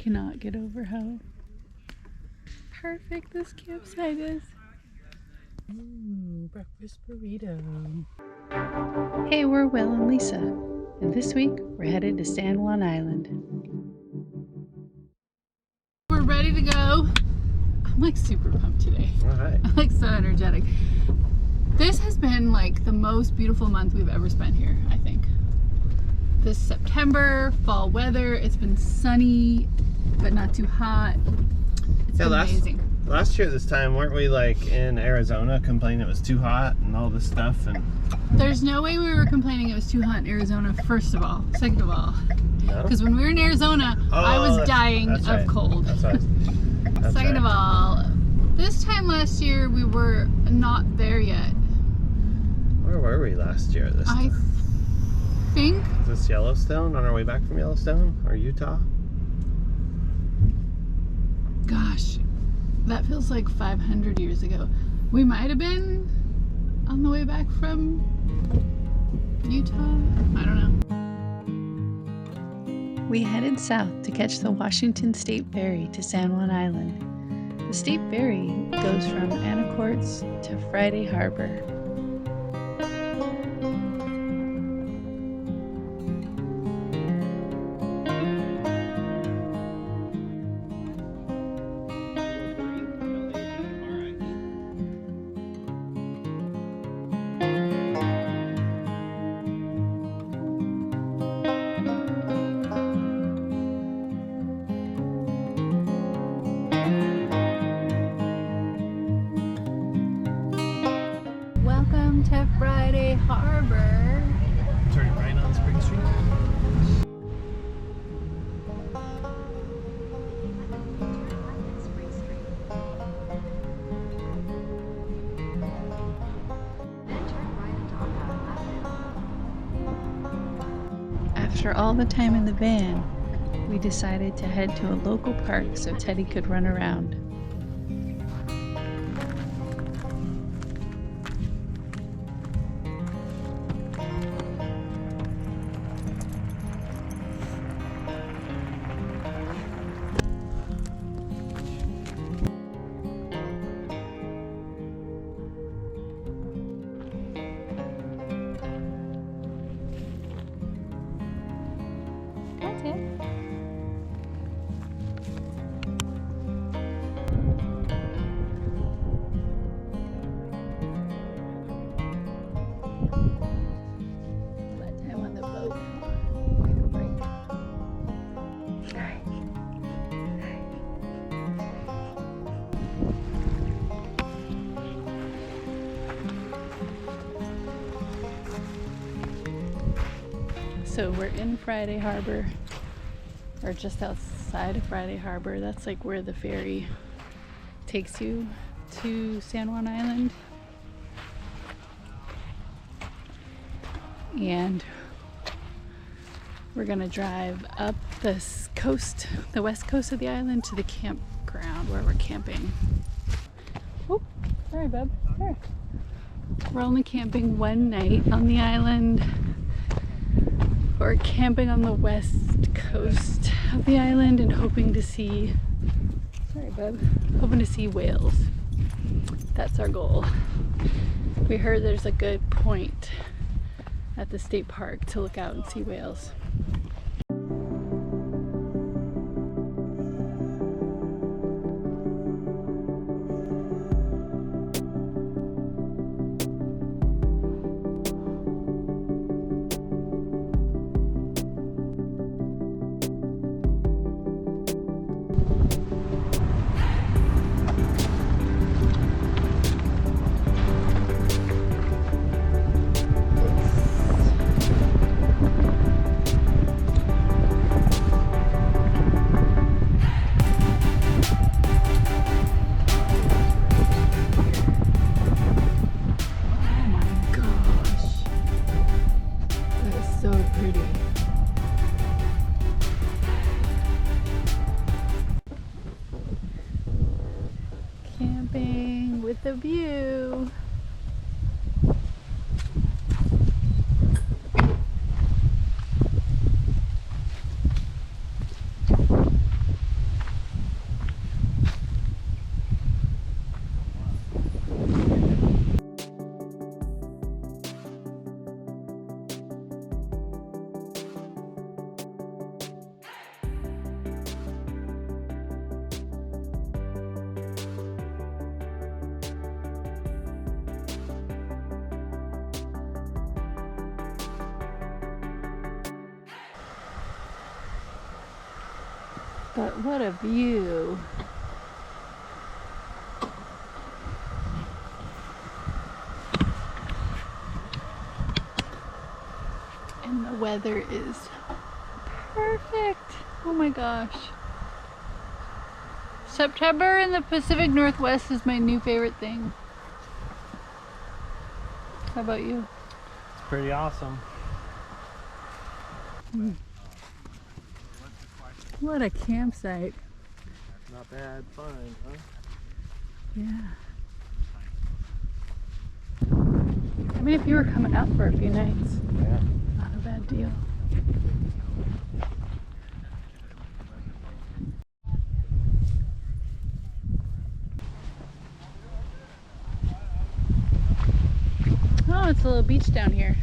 cannot get over how perfect this campsite is. Ooh, breakfast burrito. Hey, we're Will and Lisa, and this week we're headed to San Juan Island. We're ready to go. I'm like super pumped today. Alright. I'm like so energetic. This has been like the most beautiful month we've ever spent here, I think. This September, fall weather, it's been sunny, but not too hot. It's been amazing. Last year at this time, weren't we like in Arizona complaining it was too hot and all this stuff? And there's no way we were complaining it was too hot in Arizona, first of all. Second of all, no? Because when we were in Arizona, I was dying of cold. That's right. Second of all, this time last year, we were not there yet. Where were we last year at this time? I think. Is this Yellowstone, on our way back from Yellowstone or Utah? Gosh, that feels like 500 years ago. We might have been on the way back from Utah. I don't know. We headed south to catch the Washington State Ferry to San Juan Island. The State Ferry goes from Anacortes to Friday Harbor. Welcome to Friday Harbor. Turning right on Spring Street. After all the time in the van, we decided to head to a local park so Teddy could run around. So we're in Friday Harbor, or just outside of Friday Harbor. That's like where the ferry takes you to San Juan Island. And we're gonna drive up this coast, the west coast of the island, to the campground where we're camping. Oh, sorry, bub. There. We're only camping one night on the island. We're camping on the west coast of the island and hoping to see, sorry bub, hoping to see whales. That's our goal. We heard there's a good point at the state park to look out and see whales. With the view. But what a view. And the weather is perfect. Oh my gosh. September in the Pacific Northwest is my new favorite thing. How about you? It's pretty awesome. What a campsite. Not bad fun, huh? Yeah. I mean, if you were coming out for a few nights, Yeah. not a bad deal. Oh, it's a little beach down here.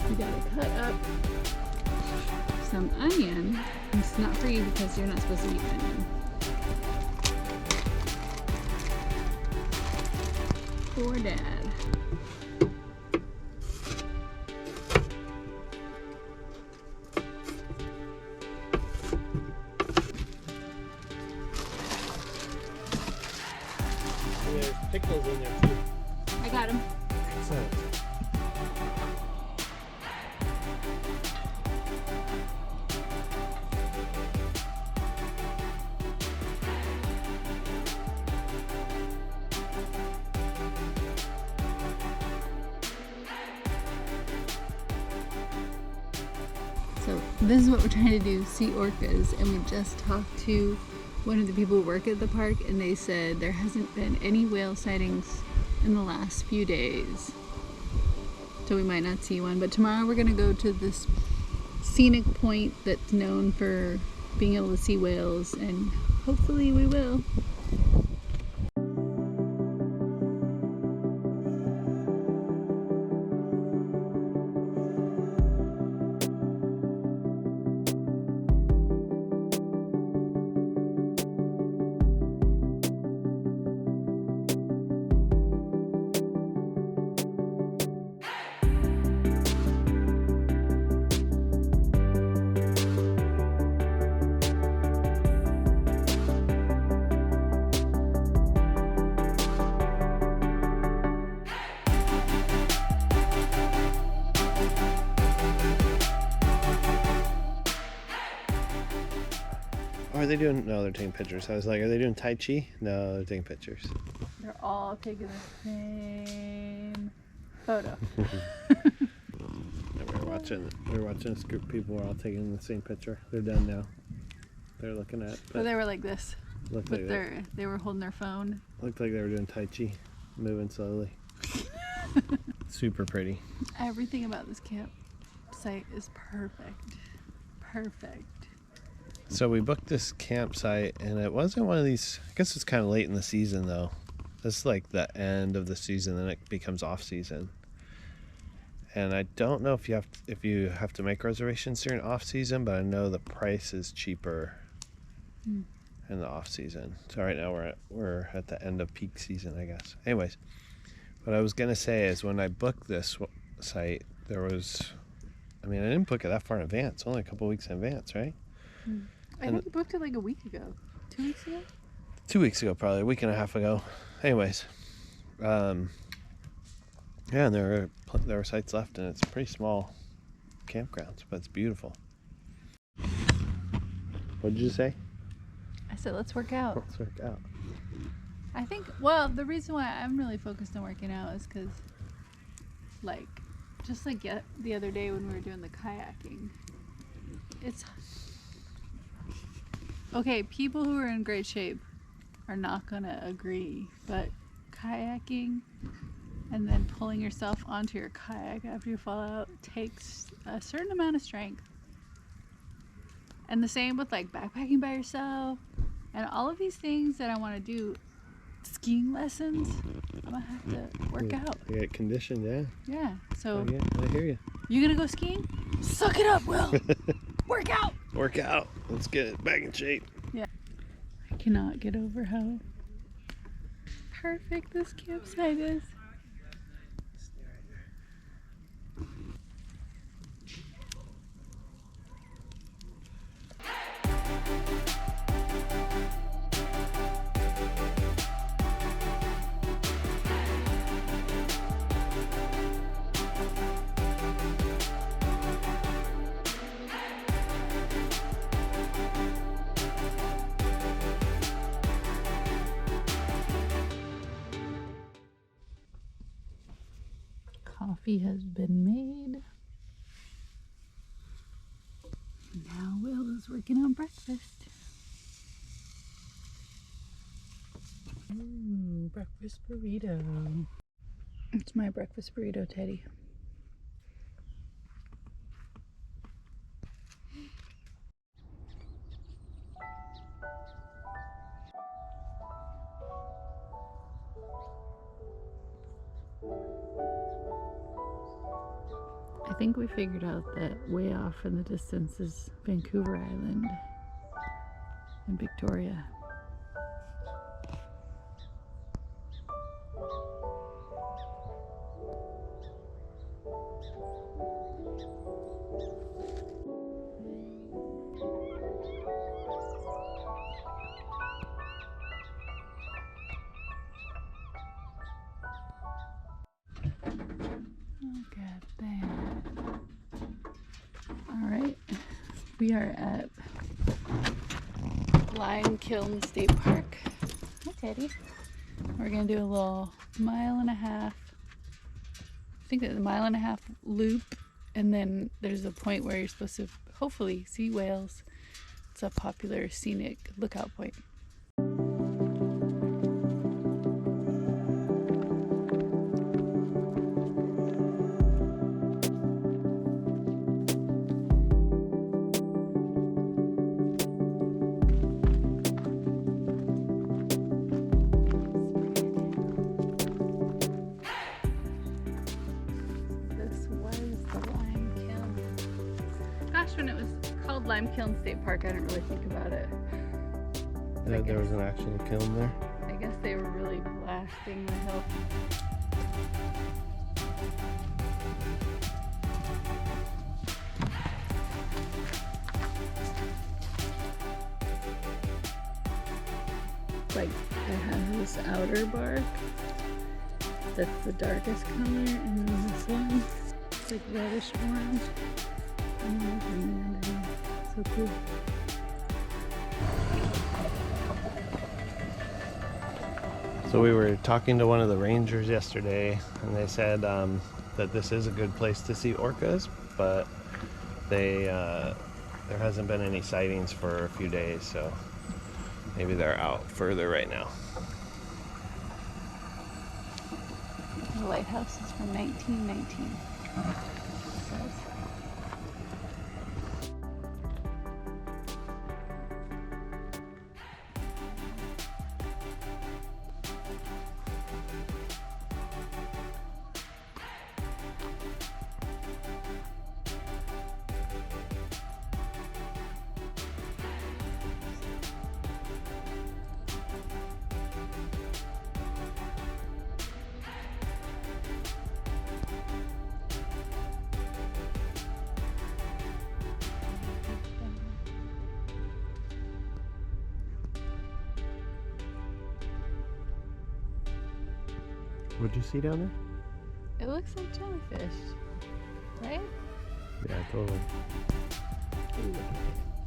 You gotta cut up some onion. It's not for you because you're not supposed to eat onion. For Dad. There's pickles in there too. I got him. Excellent. So this is what we're trying to do, see orcas, and we just talked to one of the people who work at the park, and they said there hasn't been any whale sightings in the last few days. So we might not see one, but tomorrow we're gonna go to this scenic point that's known for being able to see whales, and hopefully we will. Are they doing? No, they're taking pictures. I was like, are they doing Tai Chi? No, they're taking pictures. They're all taking the same photo. We were watching this group of people were all taking the same picture. They're done now. They're looking at. But they were like this. Looked With like they were holding their phone. looked like they were doing Tai Chi, moving slowly. Super pretty. Everything about this campsite is perfect. Perfect. So we booked this campsite, and it wasn't one of these. I guess it's kind of late in the season, though. This is like the end of the season, then it becomes off season. And I don't know if you have to make reservations during off season, but I know the price is cheaper in the off season. So right now we're at the end of peak season, I guess. Anyways, what I was gonna say is when I booked this site, there was. I mean, I didn't book it that far in advance. Only a couple weeks in advance, right? I think you booked it like a week ago. 2 weeks ago? 2 weeks ago, probably a week and a half ago. Anyways, yeah, and there were sites left, and it's a pretty small campgrounds, but it's beautiful. What did you say? I said, let's work out. Let's work out. I think, well, the reason why I'm really focused on working out is because, like, Just like the other day when we were doing the kayaking. It's okay, people who are in great shape are not gonna agree, but kayaking and then pulling yourself onto your kayak after you fall out takes a certain amount of strength. And the same with like backpacking by yourself and all of these things that I want to do. Skiing lessons, I'm gonna have to work out. You get conditioned, yeah. Yeah, so I hear you. You gonna go skiing? Suck it up, Will. Work out. Work out. Let's get it back in shape. Yeah. I cannot get over how perfect this campsite is. Coffee has been made. Now Will is working on breakfast. Ooh, breakfast burrito. It's my breakfast burrito, Teddy. I think we figured out that way off in the distance is Vancouver Island in Victoria. Look at that. Alright, we are at Kiln State Park. Hi, Teddy. We're going to do a little 1.5 miles. I think it's a 1.5 mile loop, and then there's a point where you're supposed to hopefully see whales. It's a popular scenic lookout point. When it was called Kiln State Park, I didn't really think about it. There was an actual kiln there? I guess they were really blasting the hill. Like, it has this outer bark that's the darkest color, and then this one, it's like reddish orange. So cool. So we were talking to one of the rangers yesterday, and they said that this is a good place to see orcas, but there hasn't been any sightings for a few days, so maybe they're out further right now. The lighthouse is from 1919. What'd you see down there? It looks like jellyfish, right? Yeah, totally.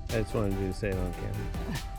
I just wanted you to say it on camera.